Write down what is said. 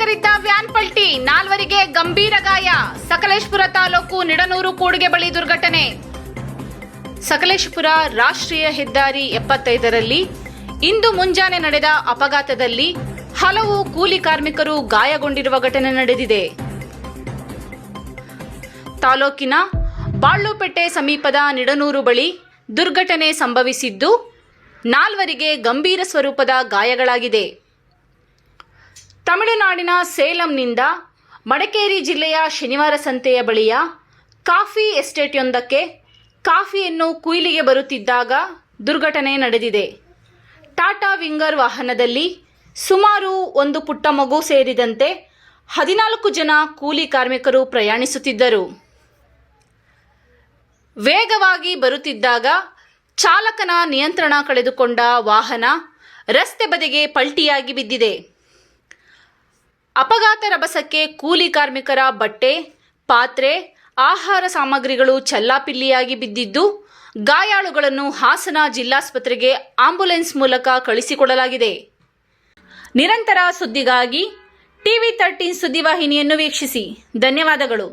ಚಾಲಕರಿದ್ದ van ಪಲ್ಟಿ, 4ವರಿಗೆ ಗಂಭೀರ ಗಾಯ. ಸಕಲೇಶಪುರ ತಾಲೂಕು ನಿಡನೂರು ಕೂಡಿಗೆ ಬಳಿ ದುರ್ಘಟನೆ. ಸಕಲೇಶಪುರ ರಾಷ್ಟ್ರೀಯ ಹೆದ್ದಾರಿ 75ರಲ್ಲಿ ಇಂದು ಮುಂಜಾನೆ ನಡೆದ ಅಪಘಾತದಲ್ಲಿ ಹಲವು ಕೂಲಿ ಕಾರ್ಮಿಕರು ಗಾಯಗೊಂಡಿರುವ ಘಟನೆ ನಡೆದಿದೆ. ತಾಲೂಕಿನ ಬಾಳ್ಳುಪೇಟೆ ಸಮೀಪದ ನಿಡನೂರು ಬಳಿ ದುರ್ಘಟನೆ ಸಂಭವಿಸಿದ್ದು 4ವರಿಗೆ ಗಂಭೀರ ಸ್ವರೂಪದ ಗಾಯಗಳಾಗಿದೆ. ತಮಿಳುನಾಡಿನ ಸೇಲಂನಿಂದ ಮಡಿಕೇರಿ ಜಿಲ್ಲೆಯ ಶನಿವಾರ ಸಂತೆಯ ಬಳಿಯ ಕಾಫಿ ಎಸ್ಟೇಟ್ಯೊಂದಕ್ಕೆ ಕಾಫಿಯನ್ನು ಕುಯ್ಲಿಗೆ ಬರುತ್ತಿದ್ದಾಗ ದುರ್ಘಟನೆ ನಡೆದಿದೆ. ಟಾಟಾ ವಿಂಗರ್ ವಾಹನದಲ್ಲಿ ಸುಮಾರು ಒಂದು ಪುಟ್ಟ ಮಗು ಸೇರಿದಂತೆ 14 ಜನ ಕೂಲಿ ಕಾರ್ಮಿಕರು ಪ್ರಯಾಣಿಸುತ್ತಿದ್ದರು. ವೇಗವಾಗಿ ಬರುತ್ತಿದ್ದಾಗ ಚಾಲಕನ ನಿಯಂತ್ರಣ ಕಳೆದುಕೊಂಡ ವಾಹನ ರಸ್ತೆ ಬದಿಗೆ ಪಲ್ಟಿಯಾಗಿ ಬಿದ್ದಿದೆ. ಅಪಘಾತ ರಭಸಕ್ಕೆ ಕೂಲಿ ಕಾರ್ಮಿಕರ ಬಟ್ಟೆ, ಪಾತ್ರೆ, ಆಹಾರ ಸಾಮಗ್ರಿಗಳು ಚೆಲ್ಲಾಪಿಲ್ಲಿಯಾಗಿ ಬಿದ್ದಿದ್ದು, ಗಾಯಾಳುಗಳನ್ನು ಹಾಸನ ಜಿಲ್ಲಾಸ್ಪತ್ರೆಗೆ ಆಂಬ್ಯುಲೆನ್ಸ್ ಮೂಲಕ ಕಳಿಸಿಕೊಡಲಾಗಿದೆ. ನಿರಂತರ ಸುದ್ದಿಗಾಗಿ ಟಿವಿ 13 ಸುದ್ದಿವಾಹಿನಿಯನ್ನು ವೀಕ್ಷಿಸಿ. ಧನ್ಯವಾದಗಳು.